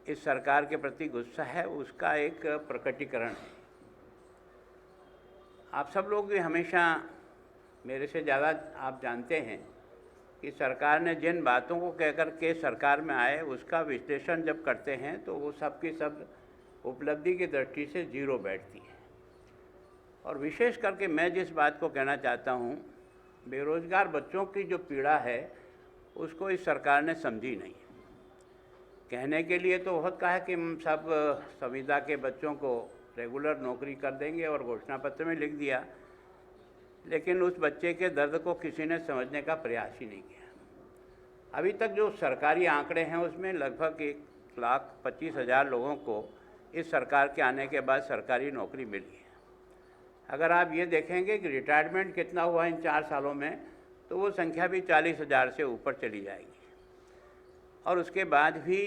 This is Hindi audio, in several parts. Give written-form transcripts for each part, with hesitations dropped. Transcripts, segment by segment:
इस सरकार के प्रति गुस्सा है, उसका एक प्रकटीकरण है। आप सब लोग भी हमेशा मेरे से ज़्यादा आप जानते हैं कि सरकार ने जिन बातों को कहकर के सरकार में आए उसका विश्लेषण जब करते हैं तो वो सब की सब उपलब्धि की दृष्टि से जीरो बैठती है। और विशेष करके मैं जिस बात को कहना चाहता हूँ, बेरोज़गार बच्चों की जो पीड़ा है उसको इस सरकार ने समझी नहीं। कहने के लिए तो बहुत कहा कि हम सब संविदा के बच्चों को रेगुलर नौकरी कर देंगे और घोषणा पत्र में लिख दिया, लेकिन उस बच्चे के दर्द को किसी ने समझने का प्रयास ही नहीं किया। अभी तक जो सरकारी आंकड़े हैं उसमें लगभग 1,25,000 लोगों को इस सरकार के आने के बाद सरकारी नौकरी मिली है। अगर आप ये देखेंगे कि रिटायरमेंट कितना हुआ इन 4 सालों में, तो वो संख्या भी 40,000 से ऊपर चली जाएगी। और उसके बाद भी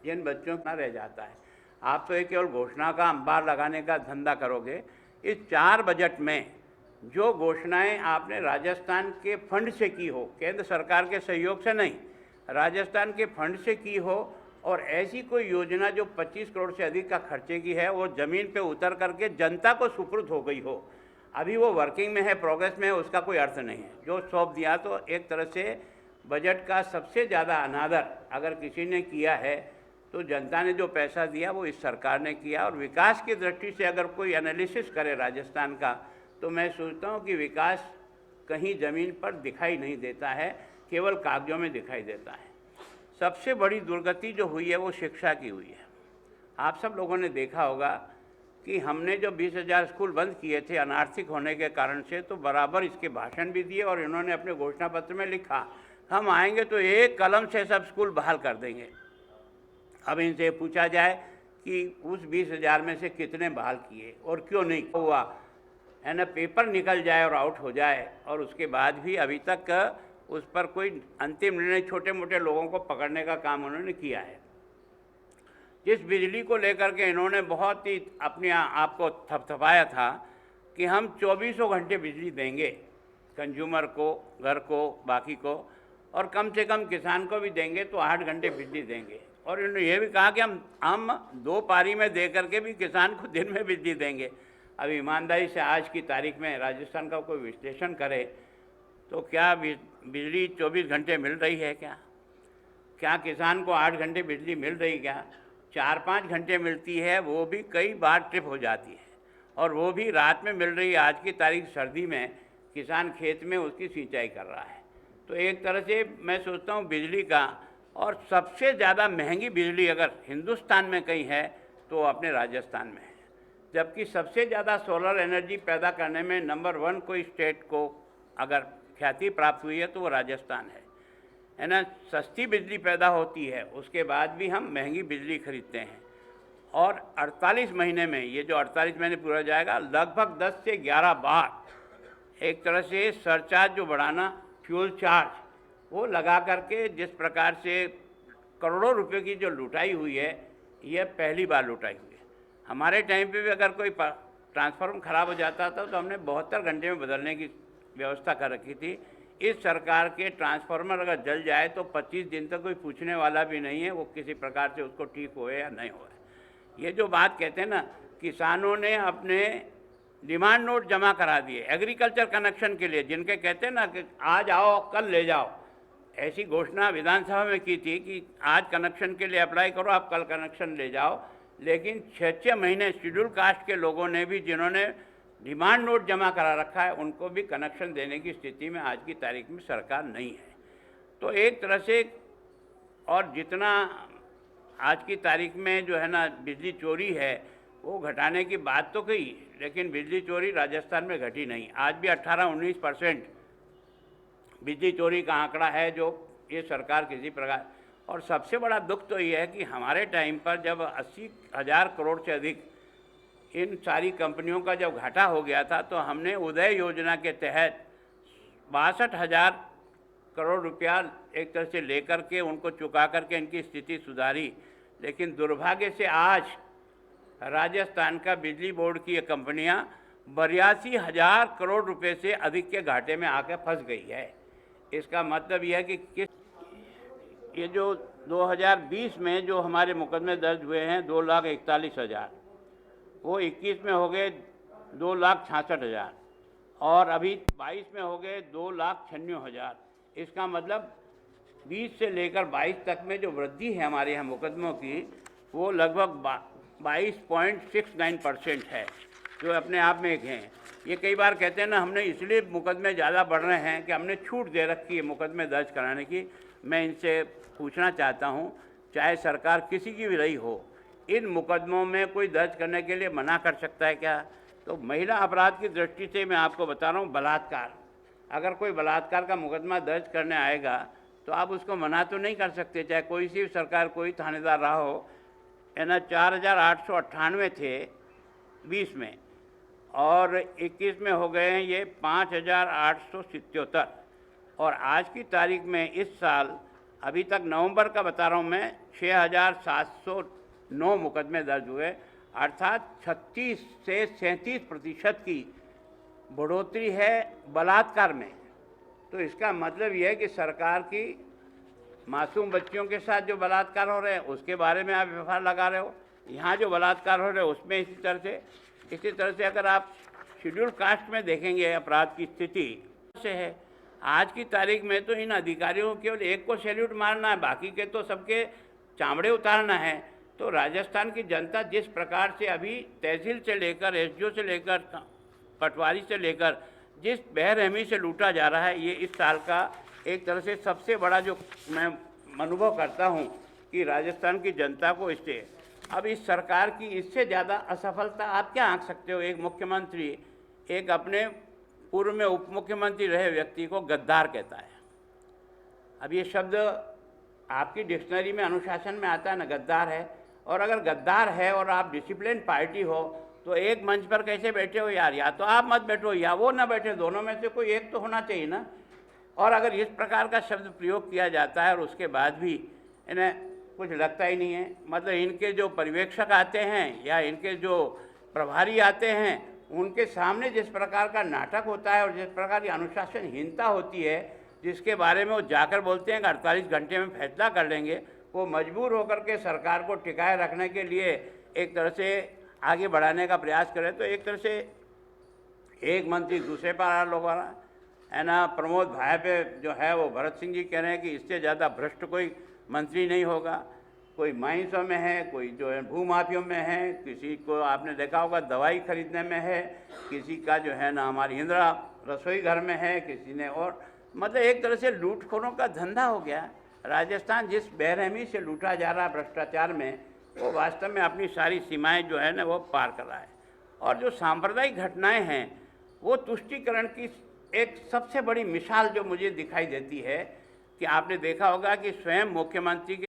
जिन बच्चों का रह जाता है, आप तो एक केवल घोषणा का अंबार लगाने का धंधा करोगे। इस 4 बजट में जो घोषणाएं आपने राजस्थान के फंड से की हो, केंद्र सरकार के सहयोग से नहीं, राजस्थान के फंड से की हो, और ऐसी कोई योजना जो 25 करोड़ से अधिक का खर्चे की है वो ज़मीन पे उतर करके जनता को सुपुर्द हो गई हो, अभी वो वर्किंग में है, प्रोग्रेस में है, उसका कोई अर्थ नहीं है। जो सौंप दिया तो एक तरह से बजट का सबसे ज़्यादा अनादर अगर किसी ने किया है तो जनता ने जो पैसा दिया वो इस सरकार ने किया। और विकास की दृष्टि से अगर कोई एनालिसिस करे राजस्थान का, तो मैं सोचता हूँ कि विकास कहीं ज़मीन पर दिखाई नहीं देता है, केवल कागजों में दिखाई देता है। सबसे बड़ी दुर्गति जो हुई है वो शिक्षा की हुई है। आप सब लोगों ने देखा होगा कि हमने जो 20,000 स्कूल बंद किए थे अनार्थिक होने के कारण से, तो बराबर इसके भाषण भी दिए और इन्होंने अपने घोषणा पत्र में लिखा हम आएंगे तो एक कलम से सब स्कूल बहाल कर देंगे। अब इनसे पूछा जाए कि उस 20,000 में से कितने बहाल किए और क्यों नहीं हुआ, है ना, पेपर निकल जाए और आउट हो जाए और उसके बाद भी अभी तक उस पर कोई अंतिम निर्णय, छोटे मोटे लोगों को पकड़ने का काम उन्होंने किया है। जिस बिजली को लेकर के इन्होंने बहुत ही अपने आप को थपथपाया था कि हम 24 घंटे बिजली देंगे कंज्यूमर को, घर को, बाकी को, और कम से कम किसान को भी देंगे तो 8 घंटे बिजली देंगे। और इन्होंने ये भी कहा कि हम 2 पारी में दे करके भी किसान को दिन में बिजली देंगे। अब ईमानदारी से आज की तारीख में राजस्थान का कोई विश्लेषण करे तो क्या बिजली 24 घंटे मिल रही है? क्या किसान को 8 घंटे बिजली मिल रही? क्या 4-5 घंटे मिलती है, वो भी कई बार ट्रिप हो जाती है, और वो भी रात में मिल रही है। आज की तारीख सर्दी में किसान खेत में उसकी सिंचाई कर रहा है। तो एक तरह से मैं सोचता हूँ बिजली का, और सबसे ज़्यादा महंगी बिजली अगर हिंदुस्तान में कहीं है तो अपने राजस्थान में है। जबकि सबसे ज़्यादा सोलर एनर्जी पैदा करने में नंबर 1 कोई स्टेट को अगर ख्याति प्राप्त हुई है तो वो राजस्थान है ना। सस्ती बिजली पैदा होती है, उसके बाद भी हम महंगी बिजली खरीदते हैं। और 48 महीने में, ये जो 48 महीने पूरा जाएगा, लगभग 10 से 11 बार एक तरह से सरचार्ज जो बढ़ाना, फ्यूल चार्ज, वो लगा करके जिस प्रकार से करोड़ों रुपए की जो लुटाई हुई है, यह पहली बार लुटाई हुई है। हमारे टाइम पे भी अगर कोई ट्रांसफार्मर खराब हो जाता था तो हमने 72 घंटे में बदलने की व्यवस्था कर रखी थी। इस सरकार के ट्रांसफार्मर अगर जल जाए तो 25 दिन तक कोई पूछने वाला भी नहीं है वो किसी प्रकार से उसको ठीक होए या नहीं होए। ये जो बात कहते हैं ना, किसानों ने अपने डिमांड नोट जमा करा दिए एग्रीकल्चर कनेक्शन के लिए, जिनके कहते हैं ना कि आज आओ कल ले जाओ, ऐसी घोषणा विधानसभा में की थी कि आज कनेक्शन के लिए अप्लाई करो, आप कल कनेक्शन ले जाओ। लेकिन 6-6 महीने शेड्यूल कास्ट के लोगों ने भी, जिन्होंने डिमांड नोट जमा करा रखा है, उनको भी कनेक्शन देने की स्थिति में आज की तारीख में सरकार नहीं है। तो एक तरह से, और जितना आज की तारीख में जो है ना बिजली चोरी है वो घटाने की बात तो कही, लेकिन बिजली चोरी राजस्थान में घटी नहीं। आज भी 18-19% बिजली चोरी का आंकड़ा है जो ये सरकार किसी प्रकार। और सबसे बड़ा दुख तो ये है कि हमारे टाइम पर जब 80,000 करोड़ से अधिक इन सारी कंपनियों का जब घाटा हो गया था, तो हमने उदय योजना के तहत 62,000 करोड़ रुपया एक तरह से लेकर के उनको चुका करके इनकी स्थिति सुधारी। लेकिन दुर्भाग्य से आज राजस्थान का बिजली बोर्ड की ये कंपनियां 82,000 करोड़ रुपए से अधिक के घाटे में आकर फंस गई है। इसका मतलब यह है कि किस ये जो 2020 में जो हमारे मुकदमे दर्ज हुए हैं 2,41,000, वो 21 में हो गए 2,66,000 और अभी 22 में हो गए 2,96,000। इसका मतलब 20 से लेकर 22 तक में जो वृद्धि है हमारे यहाँ मुकदमों की, वो लगभग 22.69% है, जो अपने आप में एक है। ये कई बार कहते हैं ना, हमने इसलिए मुकदमे ज़्यादा बढ़ रहे हैं कि हमने छूट दे रखी है मुकदमे दर्ज कराने की। मैं इनसे पूछना चाहता हूँ, चाहे सरकार किसी की भी रही हो, इन मुकदमों में कोई दर्ज करने के लिए मना कर सकता है क्या? तो महिला अपराध की दृष्टि से मैं आपको बता रहा हूँ, बलात्कार, अगर कोकोई बलात्कार का मुकदमा दर्ज करने आएगा तो आप उसको मना तो नहीं कर सकते, चाहे कोई सी भी सरकार, कोई थानेदार रहा हो। है ना, 4,898 थे 20 में और 21 में हो गए हैं ये 5,877। और आज की तारीख में इस साल अभी तक नवंबर का बता रहा हूँ मैं, 6,709 मुकदमे दर्ज हुए, अर्थात 36 से 37% की बढ़ोतरी है बलात्कार में। तो इसका मतलब यह है कि सरकार की मासूम बच्चियों के साथ जो बलात्कार हो रहे हैं उसके बारे में आप व्यवहार लगा रहे हो, यहाँ जो बलात्कार हो रहे हैं उसमें इसी तरह से अगर आप शेड्यूल कास्ट में देखेंगे अपराध की स्थिति से है। आज की तारीख में तो इन अधिकारियों को केवल एक को सैल्यूट मारना है, बाकी के तो सबके चामड़े उतारना है। तो राजस्थान की जनता जिस प्रकार से अभी तहसील से लेकर एसडीओ से लेकर पटवारी से लेकर जिस बेरहमी से लूटा जा रहा है, ये इस साल का एक तरह से सबसे बड़ा जो मैं अनुभव करता हूँ कि राजस्थान की जनता को इससे, अब इस सरकार की इससे ज़्यादा असफलता आप क्या आंक सकते हो? एक मुख्यमंत्री एक अपने पूर्व में उप मुख्यमंत्री रहे व्यक्ति को गद्दार कहता है। अब ये शब्द आपकी डिक्शनरी में, अनुशासन में आता है ना, गद्दार है। और अगर गद्दार है और आप डिसिप्लिन पार्टी हो तो एक मंच पर कैसे बैठे हो यार? या तो आप मत बैठो या वो ना बैठे, दोनों में से कोई एक तो होना चाहिए ना। और अगर इस प्रकार का शब्द प्रयोग किया जाता है और उसके बाद भी इन्हें कुछ लगता ही नहीं है, मतलब इनके जो पर्यवेक्षक आते हैं या इनके जो प्रभारी आते हैं, उनके सामने जिस प्रकार का नाटक होता है और जिस प्रकार की अनुशासनहीनता होती है, जिसके बारे में वो जाकर बोलते हैं कि 48 घंटे में फैसला कर लेंगे, वो मजबूर होकर के सरकार को टिकाए रखने के लिए एक तरह से आगे बढ़ाने का प्रयास करें। तो एक तरह से एक मंत्री दूसरे पर लोग है ना, प्रमोद भाई पे जो है वो भरत सिंह जी कह रहे हैं कि इससे ज़्यादा भ्रष्ट कोई मंत्री नहीं होगा। कोई माइंसों में है, कोई जो है भूमाफियों में है, किसी को आपने देखा होगा दवाई खरीदने में है, किसी का जो है ना हमारी इंदिरा रसोई घर में है, किसी ने और, मतलब एक तरह से लूटखोरों का धंधा हो गया। राजस्थान जिस बेरहमी से लूटा जा रहा है भ्रष्टाचार में, वो वास्तव में अपनी सारी सीमाएं जो है ना वो पार कर रहा है। और जो सांप्रदायिक घटनाएं हैं, वो तुष्टीकरण की एक सबसे बड़ी मिसाल जो मुझे दिखाई देती है कि आपने देखा होगा कि स्वयं मुख्यमंत्री के